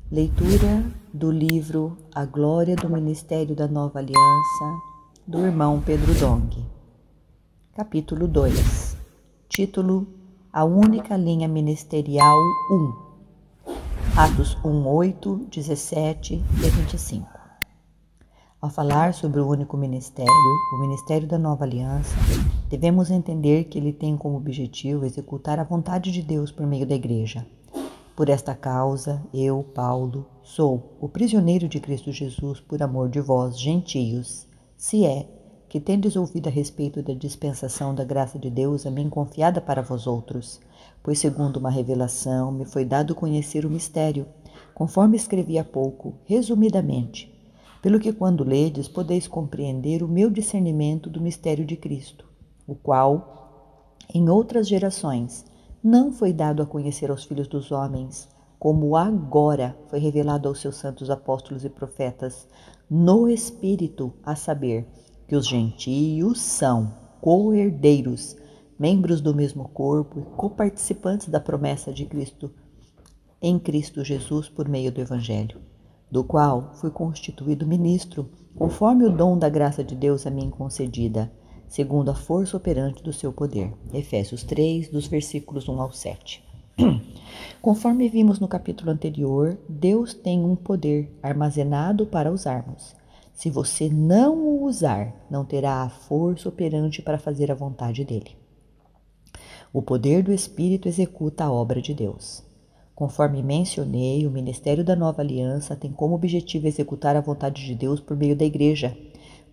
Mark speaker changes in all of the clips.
Speaker 1: Leitura do livro A Glória do Ministério da Nova Aliança, do irmão Pedro Dong. Capítulo 2. Título: A única linha ministerial 1. Atos 1, 8, 17 e 25. Ao falar sobre o único ministério, o Ministério da Nova Aliança, devemos entender que ele tem como objetivo executar a vontade de Deus por meio da Igreja. Por esta causa, eu, Paulo, sou o prisioneiro de Cristo Jesus por amor de vós, gentios, se é que tendes ouvido a respeito da dispensação da graça de Deus a mim confiada para vós outros, pois segundo uma revelação me foi dado conhecer o mistério, conforme escrevi há pouco, resumidamente, pelo que quando ledes podeis compreender o meu discernimento do mistério de Cristo, o qual, em outras gerações, não foi dado a conhecer aos filhos dos homens, como agora foi revelado aos seus santos apóstolos e profetas, no Espírito, a saber, que os gentios são co-herdeiros, membros do mesmo corpo e coparticipantes da promessa de Cristo, em Cristo Jesus por meio do Evangelho, do qual fui constituído ministro, conforme o dom da graça de Deus a mim concedida, segundo a força operante do seu poder. Efésios 3, dos versículos 1 ao 7. Conforme vimos no capítulo anterior, Deus tem um poder armazenado para usarmos. Se você não o usar, não terá a força operante para fazer a vontade dele. O poder do Espírito executa a obra de Deus. Conforme mencionei, o Ministério da Nova Aliança tem como objetivo executar a vontade de Deus por meio da Igreja.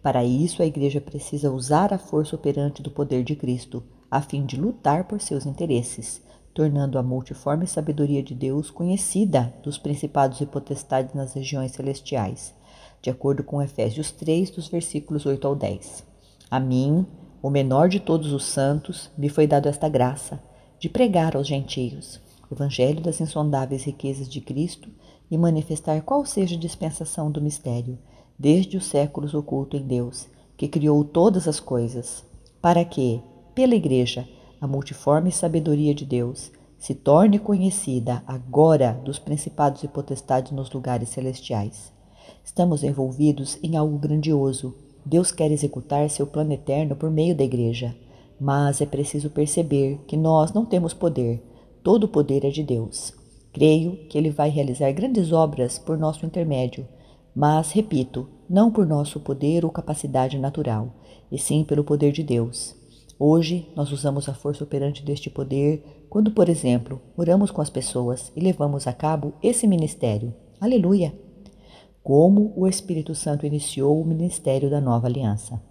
Speaker 1: Para isso, a Igreja precisa usar a força operante do poder de Cristo, a fim de lutar por seus interesses, tornando a multiforme sabedoria de Deus conhecida dos principados e potestades nas regiões celestiais, de acordo com Efésios 3, dos versículos 8 ao 10. A mim, o menor de todos os santos, me foi dado esta graça, de pregar aos gentios o evangelho das insondáveis riquezas de Cristo e manifestar qual seja a dispensação do mistério, desde os séculos oculto em Deus, que criou todas as coisas, para que, pela Igreja, a multiforme sabedoria de Deus se torne conhecida agora dos principados e potestades nos lugares celestiais. Estamos envolvidos em algo grandioso. Deus quer executar seu plano eterno por meio da Igreja, mas é preciso perceber que nós não temos poder. Todo o poder é de Deus. Creio que Ele vai realizar grandes obras por nosso intermédio, mas, repito, não por nosso poder ou capacidade natural, e sim pelo poder de Deus. Hoje, nós usamos a força operante deste poder quando, por exemplo, oramos com as pessoas e levamos a cabo esse ministério. Aleluia! Como o Espírito Santo iniciou o ministério da Nova Aliança.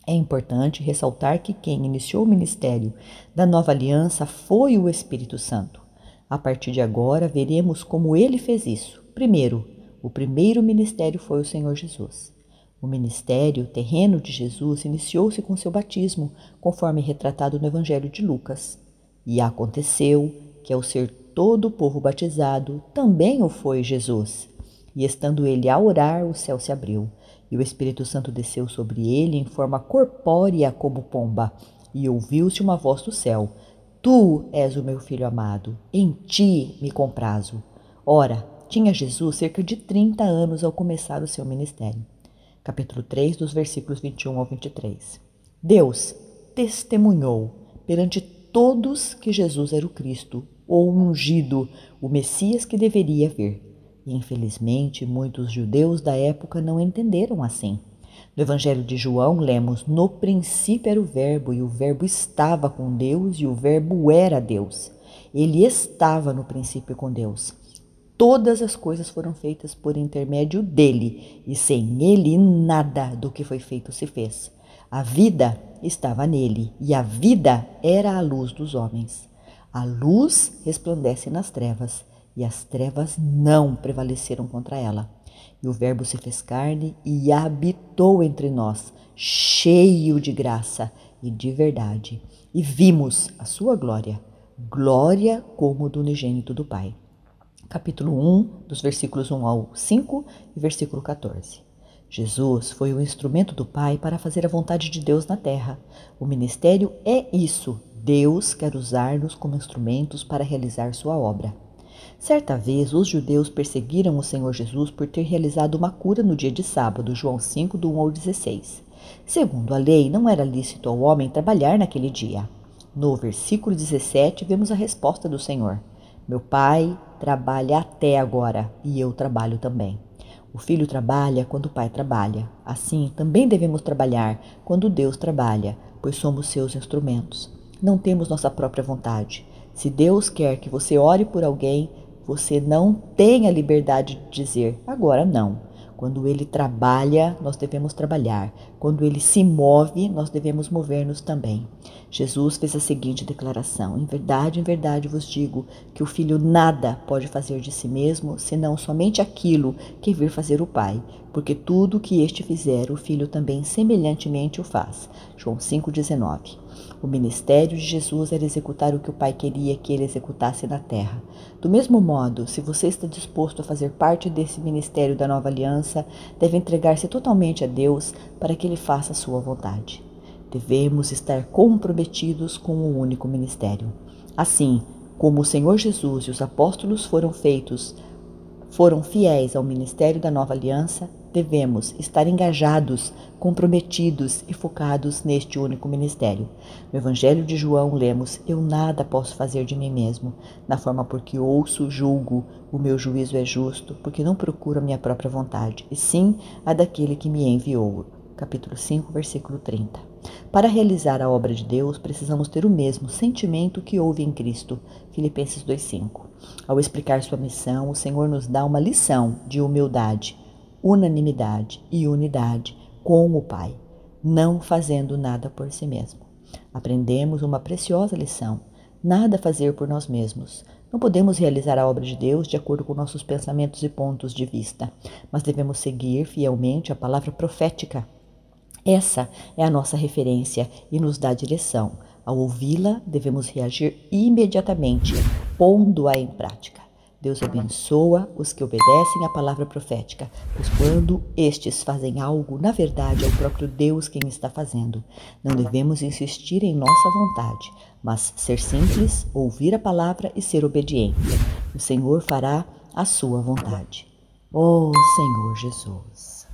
Speaker 1: É importante ressaltar que quem iniciou o ministério da Nova Aliança foi o Espírito Santo. A partir de agora, veremos como ele fez isso. Primeiro, o primeiro ministério foi o Senhor Jesus. O ministério terreno de Jesus iniciou-se com seu batismo, conforme retratado no Evangelho de Lucas. E aconteceu que, ao ser todo o povo batizado, também o foi Jesus. E estando ele a orar, o céu se abriu, e o Espírito Santo desceu sobre ele em forma corpórea como pomba, e ouviu-se uma voz do céu: Tu és o meu filho amado, em ti me comprazo. Ora, tinha Jesus cerca de 30 anos ao começar o seu ministério. Capítulo 3, dos versículos 21 ao 23. Deus testemunhou perante todos que Jesus era o Cristo, ou ungido, o Messias que deveria vir. E, infelizmente, muitos judeus da época não entenderam assim. No Evangelho de João, lemos: No princípio era o Verbo, e o Verbo estava com Deus, e o Verbo era Deus. Ele estava no princípio com Deus. Todas as coisas foram feitas por intermédio dele, e sem ele nada do que foi feito se fez. A vida estava nele, e a vida era a luz dos homens. A luz resplandece nas trevas, e as trevas não prevaleceram contra ela. E o Verbo se fez carne e habitou entre nós, cheio de graça e de verdade. E vimos a sua glória, glória como do unigênito do Pai. Capítulo 1, dos versículos 1 ao 5 e versículo 14. Jesus foi o instrumento do Pai para fazer a vontade de Deus na terra. O ministério é isso. Deus quer usar-nos como instrumentos para realizar sua obra. Certa vez, os judeus perseguiram o Senhor Jesus por ter realizado uma cura no dia de sábado, João 5, do 1 ao 16. Segundo a lei, não era lícito ao homem trabalhar naquele dia. No versículo 17, vemos a resposta do Senhor. Meu Pai trabalha até agora, e eu trabalho também. O filho trabalha quando o pai trabalha. Assim, também devemos trabalhar quando Deus trabalha, pois somos seus instrumentos. Não temos nossa própria vontade. Se Deus quer que você ore por alguém, você não tem a liberdade de dizer, agora não. Quando Ele trabalha, nós devemos trabalhar. Quando Ele se move, nós devemos mover-nos também. Jesus fez a seguinte declaração: em verdade vos digo que o Filho nada pode fazer de si mesmo, senão somente aquilo que vir fazer o Pai, porque tudo que este fizer, o Filho também semelhantemente o faz. João 5,19. O ministério de Jesus era executar o que o Pai queria que ele executasse na terra. Do mesmo modo, se você está disposto a fazer parte desse ministério da nova aliança, deve entregar-se totalmente a Deus para que Ele faça a sua vontade. Devemos estar comprometidos com o único ministério. Assim, como o Senhor Jesus e os apóstolos foram fiéis ao ministério da nova aliança, devemos estar engajados, comprometidos e focados neste único ministério. No Evangelho de João lemos: eu nada posso fazer de mim mesmo, na forma porque ouço, julgo, o meu juízo é justo, porque não procuro a minha própria vontade, e sim a daquele que me enviou. Capítulo 5, versículo 30. Para realizar a obra de Deus, precisamos ter o mesmo sentimento que houve em Cristo. Filipenses 2,5. Ao explicar sua missão, o Senhor nos dá uma lição de humildade, unanimidade e unidade com o Pai, não fazendo nada por si mesmo. Aprendemos uma preciosa lição: nada fazer por nós mesmos. Não podemos realizar a obra de Deus de acordo com nossos pensamentos e pontos de vista, mas devemos seguir fielmente a palavra profética. Essa é a nossa referência e nos dá direção. Ao ouvi-la, devemos reagir imediatamente, pondo-a em prática. Deus abençoa os que obedecem à palavra profética, pois quando estes fazem algo, na verdade é o próprio Deus quem está fazendo. Não devemos insistir em nossa vontade, mas ser simples, ouvir a palavra e ser obediente. O Senhor fará a sua vontade. Ó Senhor Jesus!